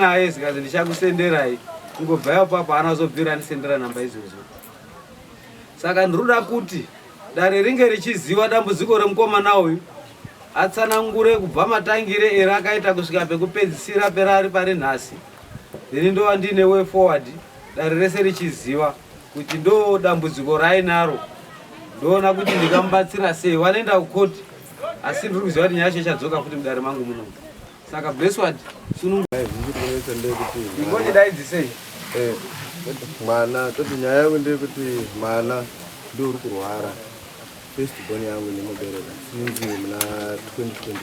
naye zikazi ndichakusenderai ngobva ipapo anazobvira andisendera namba izvozvo. Saka ndiroda kuti dare ringe richiziva dambudziko remukomana uyu, atsanangure kubva matangire era akaita kusvika pekupedzisira perari pari nhasi. Ndini ndova ndine way forward, dare rese richiziva kuti ndo dambudziko rainaro. Ndoona kuti ndikamubatsira sei. Wanoenda kukoti asi ndiri kuziva kuti nyasha ichadzoka futi mudare mangu muno. Saka blessword sunungu ingoti daidzisei mwana toti nyaya yangu ndeyekuti mwana ndiuri kurwara firstborn yangu nemubereka since muna 2022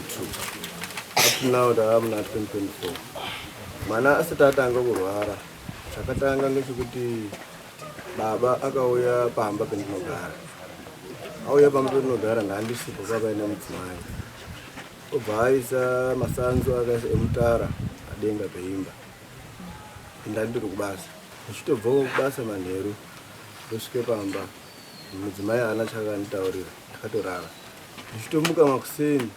up to now ndava muna 2024. Mwana asati atanga kurwara chakatanga ngechekuti baba akauya pamba pendinogara. Auya pamba pendinogara ndandisipo kwapaine mudzimai, obva aisa masanzu akaisa emutara adenga peimba. Ndandiri kubasa, ndichitobva kubasa manheru ndosvike pamba, mudzimai haana chakanditaurira, ndakatorara. Ndichitomuka makuseni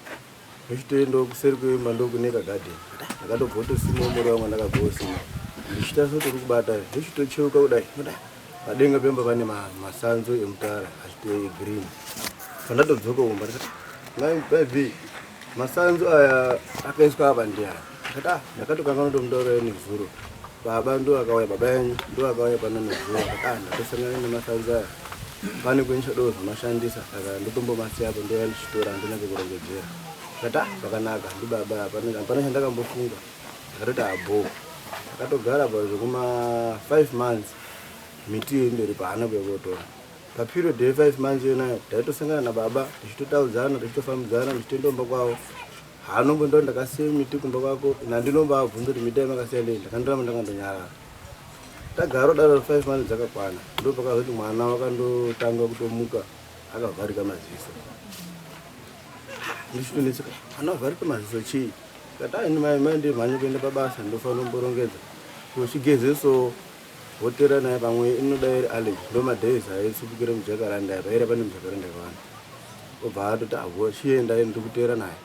ndochitoendawo kuseri kweimba ndokuneka gadheni, ndakatobva kutosima muriwo wangu ndakagosima. Ndichitarisa kuti uri kubata ndochitocheuka kudai padenga pemba pane masanzu emutara achite green. Pandatodzoka umba ndikati masanzu aya akaiswa apa ndiani? Ndakatokanga notomutaurira nezuro. Baba ndo akauya, baba yangu ndo akauya pano nezuro. Ndatosangana nemasanzu aya pane kwendichado kumashandisa, saka ndotombomasiya apo ndoya ndichitora handina pekurongedzera. Zvakanaka ndibaba hapana chandakambofunga. Ndakatoti abo ndakatogara zvekuma 5 months miti iyi ndiri paana kuyokotora. Paperiod ye 5 months yonayo ndaitosangana nababa tichitotaudzana tichitofambidzana ndichitoendomba kwavo. Haanombondoti ndakasiya miti kumba kwako, nandinombaabvunza kuti miti yamakasiya ndei, ndakandoramba ndakandonyarara. Tagaro daro 5 months dzakakwana ndopakazoti mwana wakandotanga kutomuka akavharika maziso. Ndichitonetseka, mwana wavharika maziso chii? Ndikati mai ndimhanye kuenda pabasa ndofanira kumborongedza kuchigezeso hotera naye pamwe inoda iri allergy. Ndo madays aisupukira mujakaranda apa ira pane mujakaranda kwana. Obva atoti avo chienda ndiri kutera naye.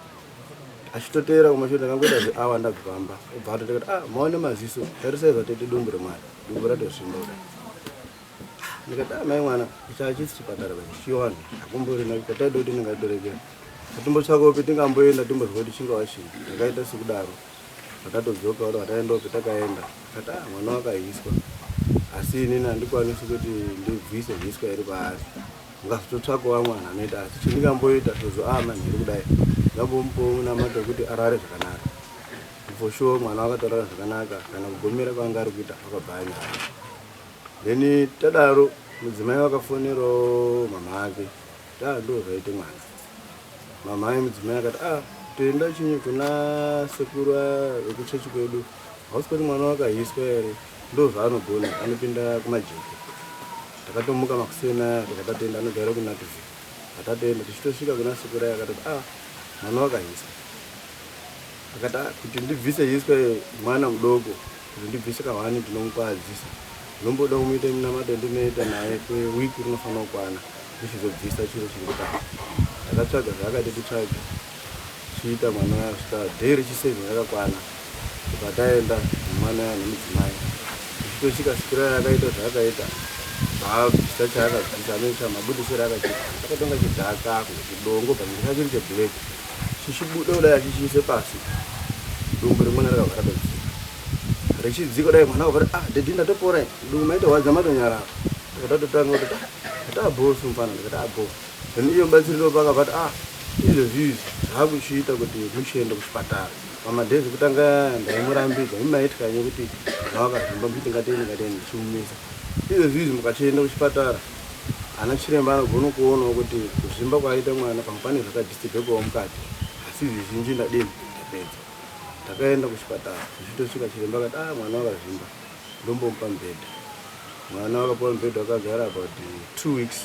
Achitotera kumashure ndakangoita zveawa ndabva pamba. Obva atoti maone maziso tarisaiva tete dumbu remwana, dumbu ratosvimba kudai. Ndikati mai mwana chachisi chipatara chiwani hakumborina kataida kuti ndingatorekera atombotsvakawo tingamboenda tombozwa kuti chingava chii. Ndakaita sekudaro vakatodzoka vari vataendawo petakaenda. Ndikati mwana wakaiswa asi inini handikwanisi kuti ndibvise zviswa iri paari. Ngazototsvakawo mwana anoita asi chendingamboita sezvo manheru kudai ndambomupawo namata kuti arare zvakanaka. For sure mwana wakatorara zvakanaka, kana kugomera kwanga ari kuita akabva anyara. Then tadaro mudzimai wakafonerawo mama ake ndo zvaite mwana. Mama mudzimai akati toenda chinyi kuna sekuru vekuchechi kwedu, hausi kuti mwana wakaiswa here, ndo zvaanogona anopinda kumajeki. Takatomuka makusena takatoenda anogara kunativi. Atatoenda tichitosvika kuna sekuru akati mwana wakaiswa. Akati kuti ndibvise iswa mwana mudoko, kuti ndibvise kahwani ndinomukwadzisa. Nomboda kumuita minamato ndinoita naye kwewiki rinofanira kukwana ndichizobvisa chiro chiri kutanga. Ndakatsvaga zvaakati titsvage chiita mwana waya kusvika dhei rechi7 rakakwana. Pataenda mwana waya nemudzimai tichitosvika sikira yakaita zvaakaita bvabvisa chaakabvisa anoita mabudisiro akachiita. Akatonga chidhaka chidongo pachiri cheblack chichibuda kudai achichiise pasi. Dumbu remwana rakavhara padziri richidzika dai mwana wakati dedi ndatopora dumbu maita wadza matonyarara. Ndakatatotanga kuti tabosu mfana. Ndikati abo then iyo batsiriwo pakabva kuti izvozvi zvaakuchiita kuti muchienda kuchipatara. Pamadhezi kutanga ndaimurambidza imaitwanye kuti zvawakazvimba mbiti ngateni ndichimumisa. Izvozvi mukachienda kuchipatara ana chiremba anogona kuonawo kuti kuzvimba kwaita mwana pamwe pane zvakadhistirbekawo mukati, asi zvizhinji ndadini ndapedza. Takaenda kuchipatara tichitosvika chiremba akati mwana wakazvimba, ndombomupa mubhedha. Mwana wakapuwa mubhedha wakagara about 2 weeks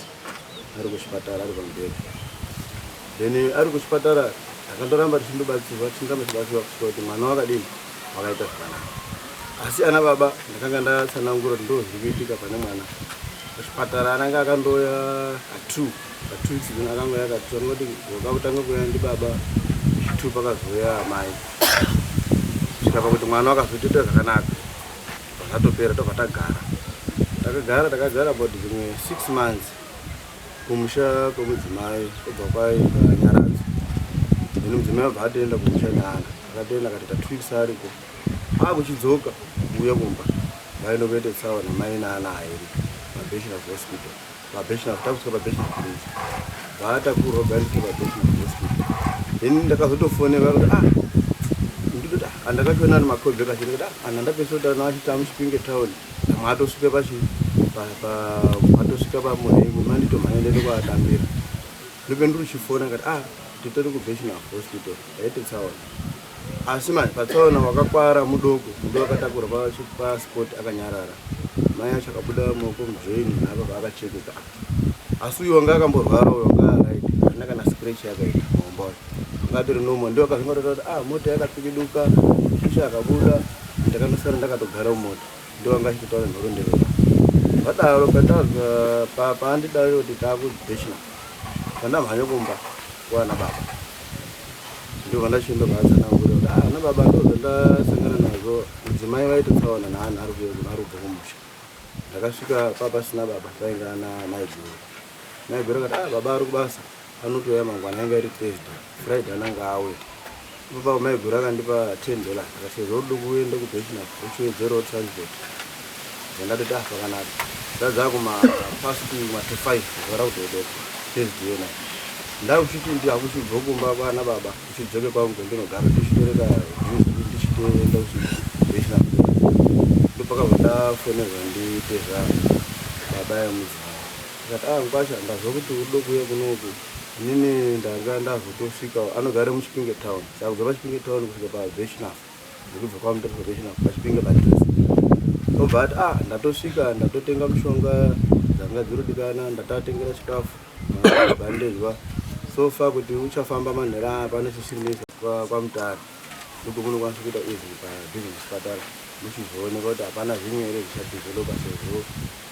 ari kuchipatara ari pamubhedha. Then ari kuchipatara takandoramba tichindobatsirwa kusvika kuti mwana wakadini wakaita zvakanaka. Asi ana baba ndakanga ndatsanangura kuti ndo zviri kuitika pane mwana. Kuchipatara ananga akandoya 2 weeks dzino akangoya akati wakutanga kuya ndi baba 2 pakazoya mai. kusvika pakuti mwana wakazotoita zvakanaka zvakatopera tobva takagara about zvimwe 6 months kumusha kwemudzimai kubva kwainyaradzi ino mudzimai wabva atoenda kumusha neana akatoenda akatoita 2 weeks ariko akuchidzoka kuuya kumba vainokuite tsaona mai naana airi pabashonaf hospital pabashonaf takusvika pabashonaf village vaatakurwa gaisvika pabashonaf hospital then ndakazotofonera kuti nditoti andakachiona ari makodhi akachiti kuti anhu andapesotana achita muchipinge town amwe atosvika atosvika pamuhengu manditomhanyendete kuatambira ndope ndiri uchifona kati titori kubashonaf hospital aite tsaona asi manje patsaona wakakwara mudogo akatakurwa pasport akanyarara mai acho akabuda maoko mujoini apa akachekeka asi uyo wanga akamborwara uyo wanga right ana kana scratch yakaita maomba wacho ngatori nomo ndio akazongotota kuti mota yakapfikiduka shisha akabuda ndakanosara ndakatogara mumota ndio wanga achitotaura nhorondero vadaro patazwa paandidaro kuti taakubashona pandamhanya kumba kuana baba ndio vandachienda kuatsanangura kuti ana baba ndozondasangana nazo mudzimai vaite tsaona naanhu ari kubva kumusha ndakasvika papasina baba taingana naiguru kati baba ari kubasa anotouya mangwana anga iri thursday friday ananga auya papa maiguru akandipa $10 akasezva uri kuenda kubashona uchiwedzerawo transport zvandatoti pakanaka ndadzaa kumapasi kuma25 zvara kutodoko thursday yona ndakuchiti ndihakuchibva kumba kwana baba uchidzoke kwangu ndinogara ndichitoreka juzi ndichitoenda kuchibashona ndopakabva ndafonerwa nditezva baba yamudzimai akati ngwasha ndazva kuti uri kuuya kunoku inini ndanga ndazotosvika anogara muchipinge town saka kubva pachipinge town kusvika pabashonaf ndikubva kwamutari pabashonaf pachipinge padress obva ati ndatosvika ndatotenga mushonga dzanga dzirodikana ndatatengera chikafu bandezwa sofa kuti uchafamba manhera panochisirinesa kwamutare ndiko kunokwanisa kuita izvi pabusiness patara muchizooneka kuti hapana zvimwe here zvichadhivhelopa sezvo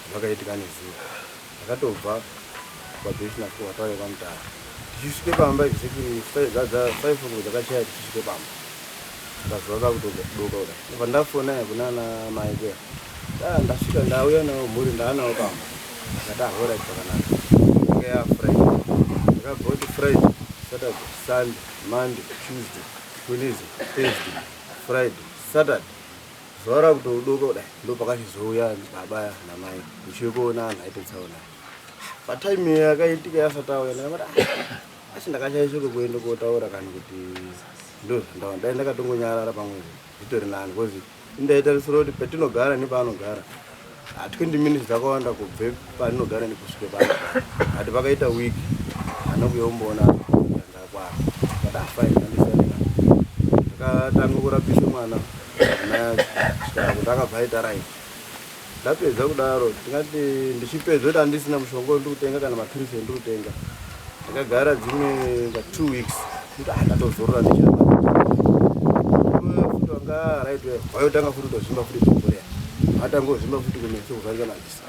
zvakaitika nezuva akatobva pabashonaf kwataure kwamutare tichisvike pamba exactly 5 o'clock dzakachaya tichisvike pamba ndazova kakutodoka kudai obva ndafona kunana mai kuya ndasvika ndauya nawo mhuri ndaanawo pamba akati ahorit zvakanaka anga yafriday ndakabva kuti friday saturday sunday monday tuesday wednesday thursday friday saturday zuva rakutodoka kudai ndo pakachizouya baba namai ndichikuona anhu aite tsaona patime yakaitika yasati auya ndakamati asi ndakachaichoke kuenda kotaura kani kuti ndozvandaona dai ndakatongonyarara pamwezi zvitori nani bcause indaitarisira kuti patinogara nepaanogara 20 minutes dzakawanda kubve paninogara nekusvike paanogara hati pakaita wiki anokuyombona ndakwara kadafaini andisarika ndakatanga kurapise mwana nayakusvika kuti akabva aita right ndapedza kudaro tingati ndichipedza kuti handisina mushonga ndikutenga kana mapirisi endikutenga ndakagara dzimwe 2 weeks kuti ndatozorora ndichiramba futi wanga right wayotanga futi kutozvimba futi tokorea atangozvimba futi kumeso kuvharika madziso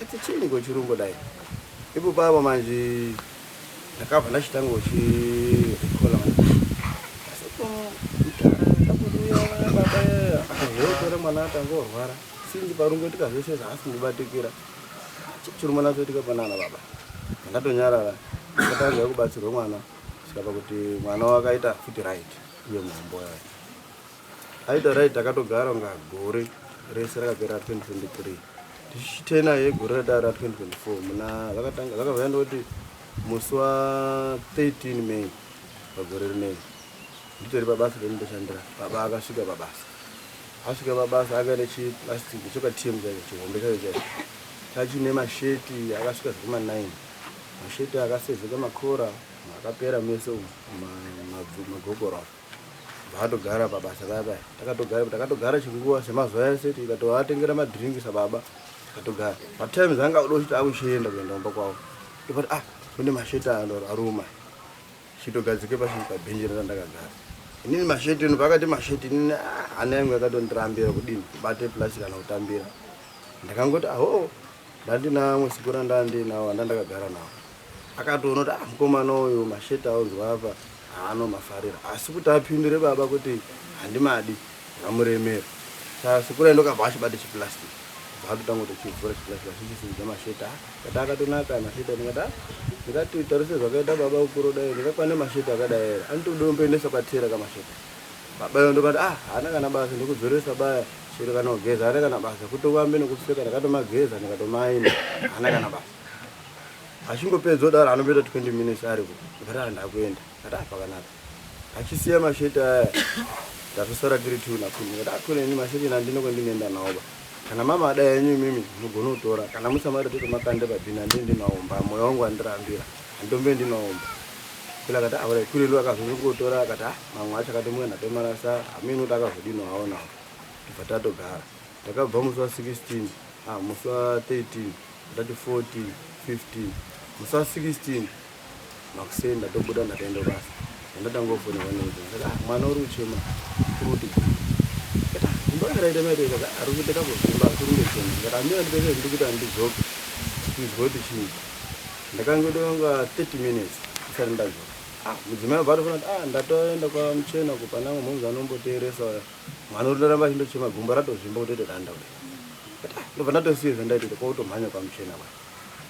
ati chiiniko chirungo dai ipo papa manje ndakabva ndachitanga uchirikola akazotora mwana atanga orwara sinji parungoitika zveshe zvaasikubatikira chiruma nazoitika panana baba ndatonyarara ndakatanga kubatsirwa mwana kusvika pakuti mwana wakaita futi right uye muhombo yayo aita right akatogara kunga gore rese rakapera 2023 tichitena yegore radara 2024 muna vakavaenda kuti musi wa13 May pagore rinei nditori pabasa rendoshandira baba akasvika pabasa asvika pabasa akaita chiplastiki chokatimu chacho chihombe chacho chacho chachine masheti akasvika zvima9 masheti akasezeka makora akapera mese magogoro vatogara pabasa paya takatogara chinguva semazuva ese tikatovatengera madhiringi sababa tikatogara patime dzanga udochiti akuchienda kuenda kumba kwavo ndopati kune masheti aruma chitogadzike pabhenji randakagara inini masheti ino pakati masheti inini hana yangu yakatondirambira kudini kubate plastic kana kutambira ndakangoti ndandinamwe siku randandinawo andandakagara nawo akatoona kuti mukomana uyu masheti aunzwa apa haanomafarira asi kuti apindure baba kuti handimadi amuremera sikura ndokabva achibata chiplastic zvatotanga kutochivhura chiplastic achichisimudza masheta kati akatonaka masheta ndikati tarise zvakaita baba ukuru dai ndikakwane masheta akadai ere anotodomboendesa kwatera kamasheta baba ndokati hana kana basa ndikudzoresa baya chero kana kugeza hana kana basa kutokambe nekuseka ndakatomageza ndikatomaina hana kana basa achingopedza odaro anomboita 20 minutes ariko ndikati ndakuenda kati pakanaka achisiya masheta aya tatosara tiri tuna kuni ndikati kuneni masheta ndinokwendinoenda nawo kana mama adai yenyu mimi munogona kutora kana musamari totomakande pabhina ndinaomba moyo wangu andirambira handombe ndinaomba kula kati avai kuri ndo akazongotora akati mamwe acho akati mwe ndatomarasa amini kuti akazodino aonawo tibva tatogara takabva musi wa 16 musi wa 13 ndati 14 15 musi wa 16 makuseni ndatobuda ndataenda basa ndatangofona vanenge mwana uri uchema kuti ndokaraita maita kati ari kuita kakuzimba kurungecheni kati amira ndipese ndikuti andidzoke ndizwe kuti chii ndakangodonga 30 minutes isati ndadzoka mudzimai abva atofana kuti ndatoenda kwamuchena kupanamwe munhu anomboteeresa mwana uri ndaramba achindochema gumba ratozvimba kutoite danda kati ndobva ndatosiye zvandaitita kwautomhanya kwamuchena kwa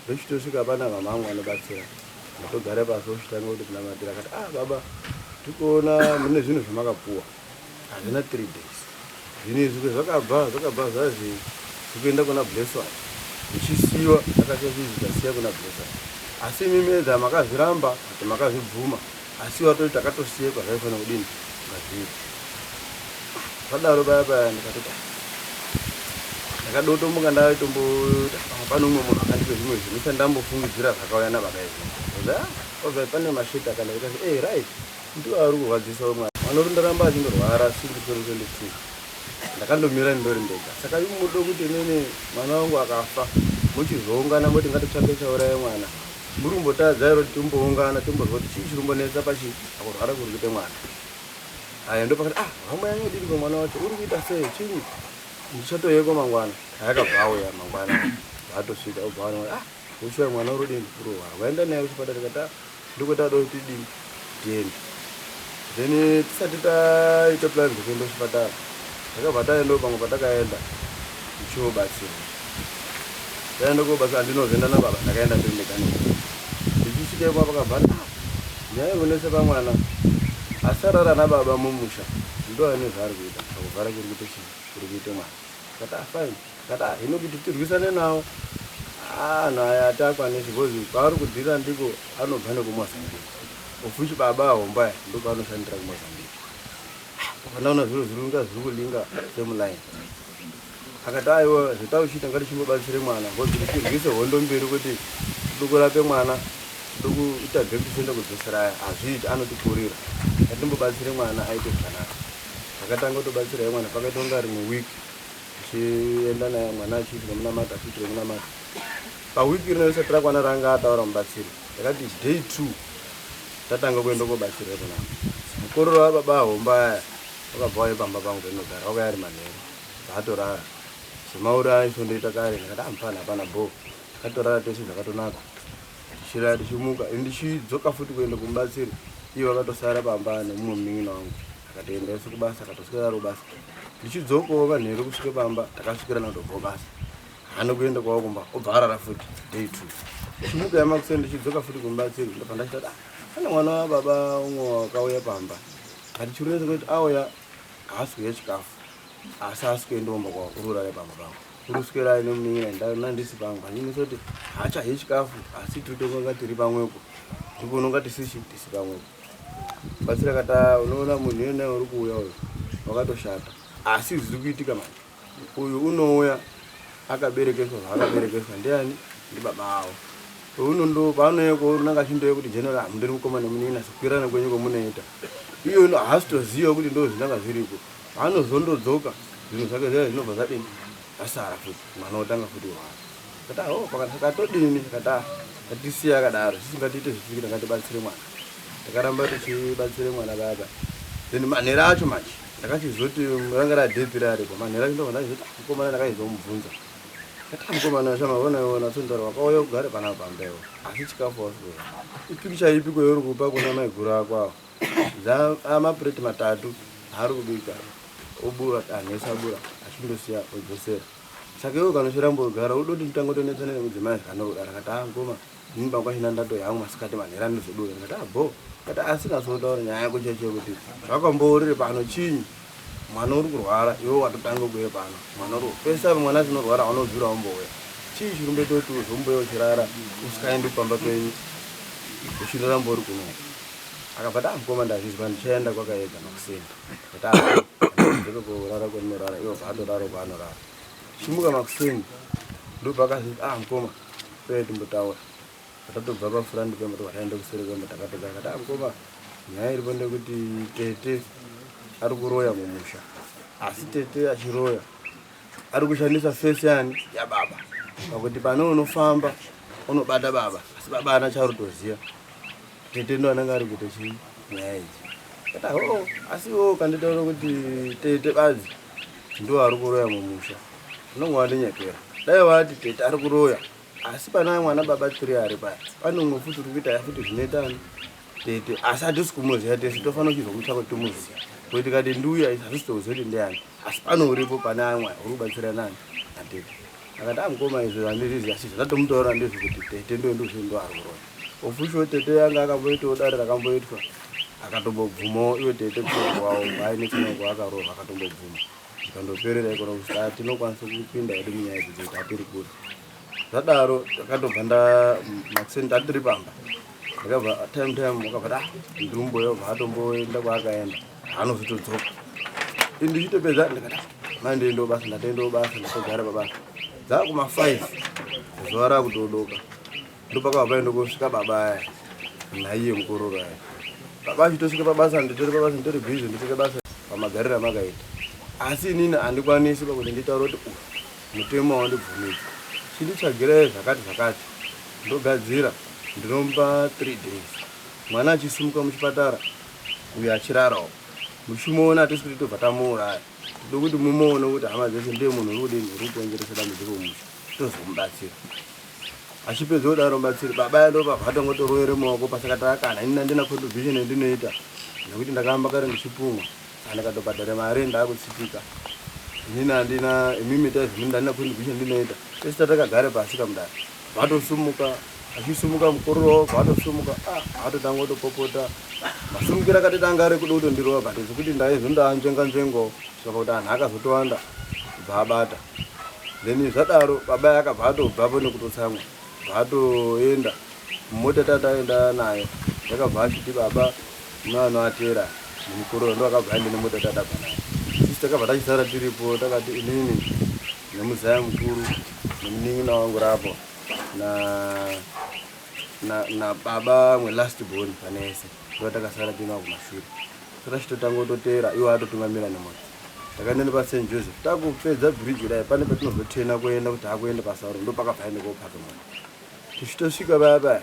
ndochitosvika pana mama angu anobatsira ndatogare pasi ochitanga kuti kunamatira kati baba tikuona mune zvinhu zvamakapuwa hazvina 3 days zvinizvi zvakabva zvazi zikuenda kuna blesswa zvichisiyiwa akachazvizvikasiya kuna blesswa asi mimedza makazviramba kuti makazvibvuma asi watoti takatosiyekwa zvaifanira kudini ngazviri zvadaro paya ndikatoti ndakadotomboka ndaitomboita pano umwe munhu akandipe zvimwe zvinhu ndambofungidzira zvakauya nababa izvi obva pane masheta akandaita right ndiwo ari kurwadzisa umwe mwana ndaramba achindorwara sindikorikonditu ndakandomira ndori ndega saka imudo kuti nene mwana wangu akafa muchizoungana moti ngatotsvake chauraya mwana muri kumbotadza iro timboungana timbozwa kuti chii chiri kumbonetsa pachi akurwara kuri kuite mwana aya ndopakati hama yangu diri kwamwana wacho uri kuita sei chii ndichatoyeko mangwana ayakabva auya mangwana atosvika obva ushuwa mwana uri dini urorwara waenda naye kuchipatara kati ndikuti ado kuti dini tiende then tisati taita plan dzekuenda kuchipatara takabva taenda pamwe patakaenda tichiobatsira taenda kobatsira andinozoenda nababa ndakaenda ndindekani ndichisvika ipa pakabva nyaya kunese pamwana asarara nababa mumusha ndo ane zvaari kuita akuvhara kuri kuite mwana kati fine kati hino kuti tirwisane nawo naye atakwanisi because kwaari kudhira ndiko anobva nekumozambiki ofuchi baba ahombaya ndo paanoshandira kumozambiki panaona zviro zviringa zviri kulinga semulaini akati aiwa zvitauchita ngatichimbobatsire mwana ngozi tirwise hondo mberi kuti tikurape mwana tikuita bheki tichienda kudzosera aya hazviiti anotikurira ngatimbobatsire mwana aite zvakanaka akatanga kutobatsira mwana pakaita kunga rimwe wiki tichienda naye mwana achiiswa munamata achiitire munamata pawiki rino risati rakwana ranga ataura mubatsiri ndakati day 2 tatanga kuenda kobatsira kuna mukororo wababa ahomba aya wakabva waipamba pangu pendogara wakaya ari manheru zvatorara semauri aisondoita kare ndakati amufana hapana bo tatorara tese zvakatonaka tichirara tichimuka ndichidzoka futi kuenda kumubatsiri iye wakatosara pamba nemumwe munin'ina wangu akatoendaisa kubasa akatoswera aro basa ndichidzokawo manheru kusvike pamba takasvikira natobva basa hano kuenda kwawo kumba obva arara futi day 2 chimuka yamakuseni ndichidzoka futi kumubatsiri ndobva ndachitati pane mwana wababa umwe wakauya pamba ati chironesa kuti auya haasi kuya chikafu asi asi kuendomba kwawo ururare pamba pangu uruswera nemunin'ina nandisi pangu handinisa kuti haachadye chikafu asi tiritonga tiri pamwepo ndipononga tisi pamwepo batsira kata unoona munhu iyena uri kuuya uyu wakatoshata asi zviri kuitika manje uyu unouya akaberekeswa zvaakaberekeswa ndiani ndibaba avo uno ndo paanoyeko unanga achindoya kuti general mundiri kukoma nemunin'ina sikwirana kwenyu komunoita iyo haasitoziva kuti ndo zvinanga zviriko paanozondodzoka zvinhu zvake zviya zvinobva zvadini asara futi mwana otanga futi wara kati pakatodini kati katisiya akadaro tisingatiite zvisikira ngatibatsire mwana takaramba tichibatsire mwana baba then manhera acho manje ndakachizoti ranga radhepira aripo manhera achindobva ndachizoti mukomana ndakaizomubvunza kati mukomana shamavona tsondaro wakauya kugare pana pambewo asi chikafu wasikuya ipikicha ipi kweuri kupa kuna maiguru ako awo amapureti 3 haari kubika obura anhu ese abura achindosiya odzosera. Saka iwo kana uchirambogara udoti nditangotonetsana nemudzimai zvakanodaro akati ngoma ini bangwashina ndato yangu masikati manhera ndizodura ndikati bo kati asina sotaura nyaya yako cheche kuti zvakambourire pano chinyi mwana uri kurwara iwe watotanga kuuya pano mwana uri pese ava mwana asinorwara anodzura wambouya chii chiri kumboita kuti uzomboya uchirara usikaendi kupamba penyu uchindorambori kuno akabva mukoma ndazvizwa ndichaenda kwakaedza makusenda kuti kurara kweninorara iwo bvatoraro kwaanorara chimuka makuseni ndobvakazi mukoma pee timbotaura atatobva pafura ndipemba tokataenda kusere kwemba takatogara kati mukoma nyaya iripo ndekuti tete ari kuroya mumusha asi tete achiroya ari kushandisa fesi yani yababa pakuti pane unofamba unobata baba asi baba ana charutoziya tete ndo anenge ari kuita chii nyaya idzi kati asiwo kanditaura kuti tete badzi ndo ari kuroya mumusha unonge wandinyepera dai wati tete ari kuroya asi pana mwana baba 3 ari paya pane umwe futi uri kuita futi zvinoitani tete asi hatisi kumuziya tese tofanira kuchizwa kutsvaka kuti tomuziya kuti kati ndiuya hazvisi toziva kuti ndiani asi pano uripo pane amwe uri kubatsira nani natete akati mukoma izvo handizviziya asi zvatatomutaura ndizvo kuti tete ndo ndozvindo ari kuroya ofushiwo tete yanga akamboitawo dare rakamboitwa akatombobvumawo iwe tete kuwawo aine chinongo akarohwa akatombobvuma zvikandoperera ikona kusita tinokwanisa kupinda hedu munyaya idzi kuti hatiri kuri zvadaro takatobva makuseni tatiri pamba ndakabva time wakabva ndirumboyo bva atomboenda kwaakaenda haanozotodzoka ndichitopedza ndikati mandiendawo basa ndatoendawo basa ndatogara pabasa dzakuma5 zuva rakutodoka ndopakabva enda kusvika baba aya naiye mukororo aya baba achitosvika pabasa nditori pabasa nditori bhizi ndisvike basa pamagariro amakaita asi inini handikwanisi pakuti nditaura kuti mutemo wandibvumidza chindichagirai zvakati ndogadzira ndinomba 3 days mwana achisumuka muchipatara uyo achirarawo muchimuona hatisi kuti tobva tamuuraya tode kuti mumuone kuti hama dzese ndiye munhu uri kudini uri kukonzeresa dambudziko musha tozomubatsira achipedza kudaro mubatsiri baba yandobva atongotoroere maoko pasakatakana ini handina contribution yandinoita nekuti ndakamba kare ndichipumwa andikatobhadhara mari ndaakutsipika inini handina imimi taizvini ndandina contribution ndinoita tese tatakagare pasi kamudaro vatosumuka achisumuka mukororo vatosumuka atotanga kutopopota masumukiro akatitanga ari kuda kutondirowa but zvekuti ndaizondaanzvenganzvengo saka kuti anhu akazotowanda kubva abata then zvadaro baba akabva atobvapo nekutotsamwa bva atoenda mumota tataenda nayo yakabva achiti baba muanoatera nemukororo ndo akabva aende nemota tatabva nayo sisi takabva tachisara tiripo takati inini nemuzaya mukuru nemunin'ina wangu rapo na baba mwelast born panese ndo takasara tinawo kumashure takachitotanga kutotera iwo atotungamira nemota takaenda paSt Joseph takupedza bridge dai pane patinozotena kuenda kuti akuenda pasauro ndo pakabva ende kopaka mota tichitosvika paya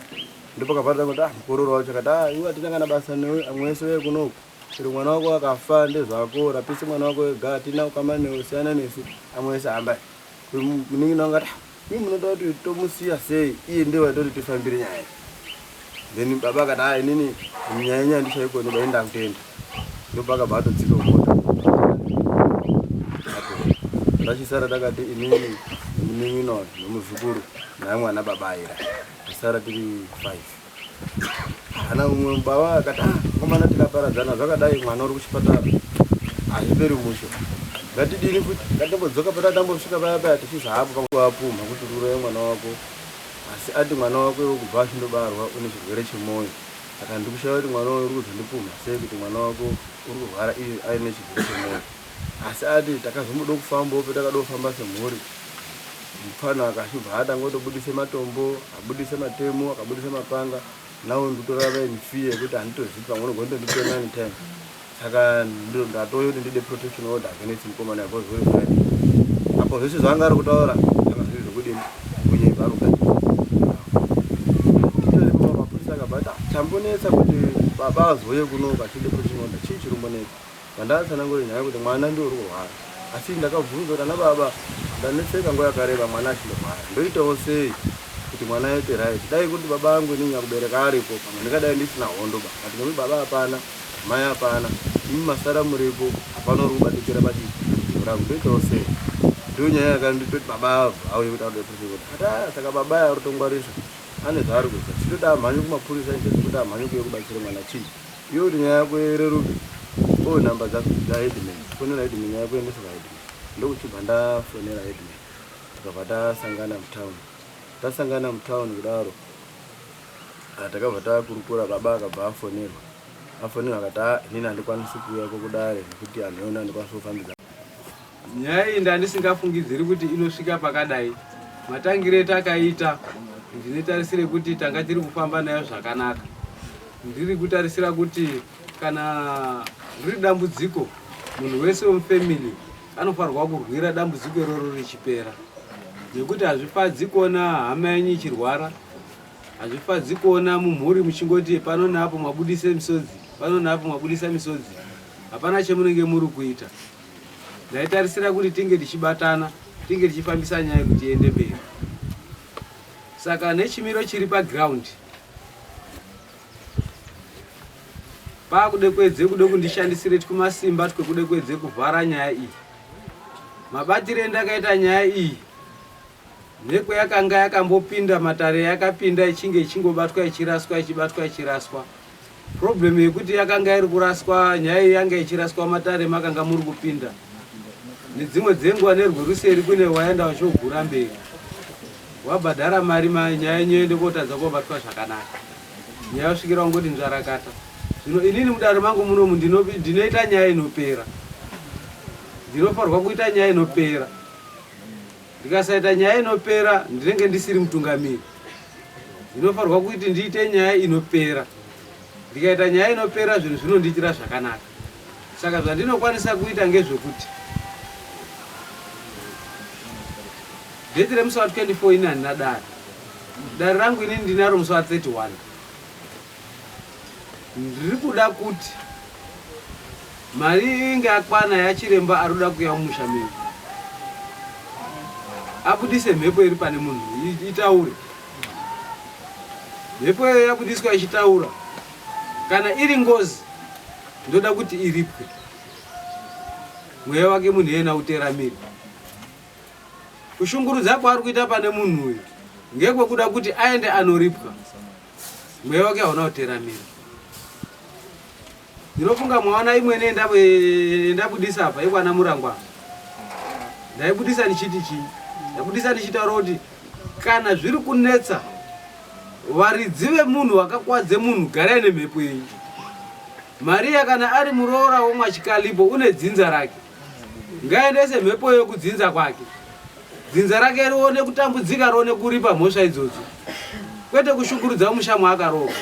ndo pakabva kuti mukororo wacho akati iwe hatina kana basa newe amwese weye kunoku kuti mwana wako akafa ndezvako rapise mwana wako wega hatina ukama newe siyana nesu amwese hamba munin'ina wangati mimi munoda kuti tomusiya sei iye ndiye waitoti tifambire nyaya then baba akati inini nyaya ndichaikoni bai ndakutenda ndo pakabva atodzika mota tachisara takati inini nemunin'ina nemuzukuru naye mwana baba aira tisara tiri 5 kana umwe baba akati komana tikaparadzana zvakadai mwana uri kuchipatara hazviperi musho ngatidini kuti ngatimbodzoka patatambosvika paya tichizahapo pangapuma kuti uroye mwana wako asi ati mwana wako iwe kubva achindobarwa une chirwere chemwoyo saka ndikushaya kuti mwana wako uri kuzondipuma sei kuti mwana wako uri kurwara iye aine chirwere chemwoyo asi ati takazomboda kufambawo patakada kufamba semhuri mupfano akachibva atangotobudise matombo abudise matemo akabudise mapanga nawo ndikutorava infiye kuti handitozivi pamwe unogondonditona anytime saka ndatoyo kuti ndide protection order against mukomana because very friend apo zvese zvanga ari kutaura anga zviri zvokudini kunyeba rukati mapurisa akabva chambonetsa kuti baba azoye kunoku achide protection order chii chirumbonetsa vandaasanangori nyaya kuti mwana ndio uri kurwara asi ndakabvunza kuti ana baba ndanetseka nguva yakareba mwana achindorwara ndoitawo sei kuti mwana aite right dai kuti baba angu inini akubereka aripo pamwe ndingadai ndisina hondo ba kati nomi baba hapana mai hapana masara muripo hapana uri kubatikira pachiro rangu ndoitawo sei. Ndonyaya yakanditoti baba auye kuti aude kuti ata saka baba ari kutongwarisa ane zvaari kuita chitoda mhanye kumapurisa nje kuti amhanye kuye kubatsira mwana chii iyo kuti nyaya yako yereruke namba dzaheadman fonera headman nyaya kuendesa paheadman ndokuchibva ndafonera headman tikabva tasangana mutown kudaro takabva takurukura baba akabva afonerwa akati inini handikwanisi kuuyako kudare nekuti anhu eona handikwanisi kufambidza nyaya iyi ndandisingafungidziri kuti inosvika pakadai. Matangire takaita ndinotarisire kuti tanga tiri kufamba nayo zvakanaka. Ndiri kutarisira kuti kana riri dambudziko munhu wese wemufamily anofanirwa kurwira dambudziko iroro richipera, nekuti hazvifadzi kuona hama yenyu ichirwara, hazvifadzi kuona mumhuri muchingoti pano neapo mwabudisa misodzi, hapana chemunenge muri kuita. Ndaitarisira kuti tinge tichibatana, tinge tichifambisa nyaya kuti iende mberi. Saka nechimiro chiri paground pakude kundishandisire kumasimba twekude kwedze kuvhara nyaya iyi. Mabatire ndakaita nyaya iyi nekwe yakanga yakambopinda matare yakapinda ichingobatwa ichiraswa. Problem yekuti yakanga iri kuraswa nyaya iyi yanga ichiraswa matare makanga muri kupinda. Nedzimwe dzenguva nerweruseri kune waenda wachogura mberi. Wabhadhara mari nyaya yenyu ende kotadza kubatwa zvakanaka. Nyaya yosvikira ngoti nzvarakata. Zvino inini mudare mangu munomu ndinoita nyaya inopera. Ndinofarwa kuita nyaya inopera. Ndikasaita nyaya inopera ndinenge ndisiri mutungamiri. Ndinofarwa kuti ndiite nyaya inopera. Ndikaita nyaya inopera zvinhu zvinondiitira zvakanaka. Saka zvandinokwanisa kuita ngezvekuti birthday musi wa 24 ina ndina dare rangu inini ndinaro musi wa 31. Ndiri kuda kuti mari inge akwana yachiremba arikuda kuya mumusha menyu abudise mhepo iri pane munhu itaure. Mhepo iyo yabudiswa ichitaura, kana iri ngozi ndoda kuti iripwe. Mweya wake munhu yena uteramiri. Kushungurudza kwaari kuita pane munhu uyu ngekwekuda kuti aende anoripwa. Mweya wake hauna kuteramira. Ndinofunga mwaona imwe ndabudisa apa ikwana Murangwa. Ndaibudisa ndichiti chii? Ndabudisa ndichitaura kuti kana zviri kunetsa varidzi vemunhu wakakwadze munhu garai nemhepo yenyu. Maria kana ari muroora womwachikalipo une dzinza rake, ngaendese mhepo yokudzinza kwake. Dzinza rake rione kutambudzika, rione kuripa mhosva idzodzo, kwete kushungurudza musha mwaakarohwa.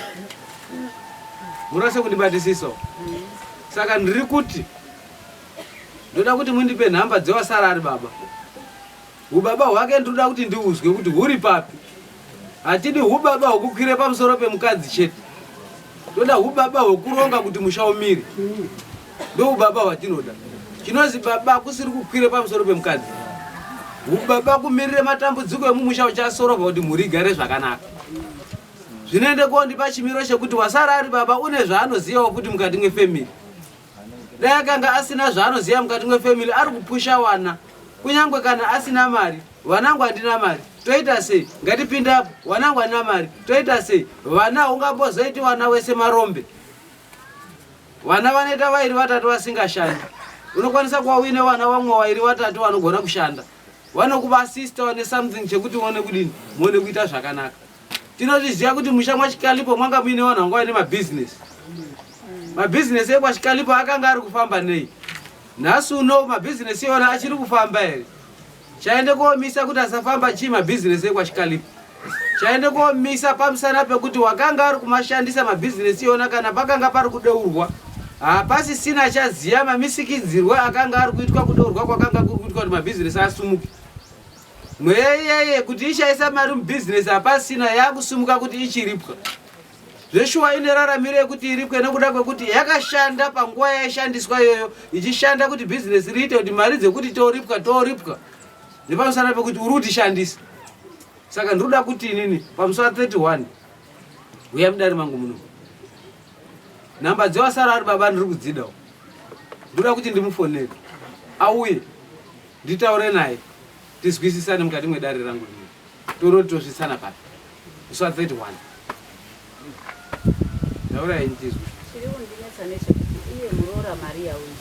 Murase kundibatisisawo. Saka ndiri kuti ndoda kuti mundipe nhamba dzewasara ari baba. Ubaba hwake ndoda kuti ndiuzwe kuti huri papi. Hatidi hubaba hwokukwire pamusoro pemukadzi chete. Toda hubaba hwokuronga kuti musha umire. Ndo ubaba hwatinoda. Chinozi baba kusiri kukwire pamusoro pemukadzi. Ubaba kumirire matambudziko emumusha uchasorova kuti mhuri igare zvakanaka. Zvinoende kondipa chimiro chekuti wasara ari baba une zvaanozivawo kuti mukati mwefamily. Dai akanga asina zvaanoziva mukati mwefamily ari kupusha wana. Kunyangwe kana asina mari, wanangu handina mari, toita sei? Ngatipinde apo, wanangu handina mari, toita sei? Vana ungambozoiti wana wese marombe. Wana vanoita vairi vatatu vasingashandi. Unokwanisa kuva uine wana vamwe vairi vatatu vanogona kushanda. Vanokuvaasista wane something chekuti uone kudini, muone kuita zvakanaka. Tinozviziva kuti musha mwachikalipo mwanga muine vanhu vanga vaine mabhizinesi. Mabhizinesi ekwachikalipo akanga ari kufamba nei? Nhasi uno mabhizinesi iwona achiri kufamba here. Chaende koomisa kuti asafamba chii mabhizinesi ekwachikalipo. Chaende koomisa pamusana pekuti wakanga ari kumashandisa mabhizinesi iwona kana pakanga pari kudeurwa. Hapasisina achaziva mamisikidzirwe akanga ari kuitwa kudeurwa kwakanga kuri kuitwa kuti mabhizinesi asumuke. Mweya iyeye kuti ishaisa mari mubhizinesi hapasina, yakusumuka kuti ichiripwa. Zveshuwa ine raramiro yekuti iripwe nekuda kwekuti yakashanda panguva yaishandiswa iyoyo, ichishanda kuti bhizinesi riite kuti mari dzekuti toripwa. Nepamusana pekuti uri kutishandisa. Saka ndinoda kuti inini pamusi wa 31 uya mudare mangu muno. Nhamba dzewasara ari baba ndiri kudzidawo. ndoda kuti ndimufonere auye nditaure naye tizwisisane mukati mwedare rangu rino toroti tosvitsana papi isu a31 ndaurai ndizwi chiri kundinetsa nechekuti iye muroora Maria uyu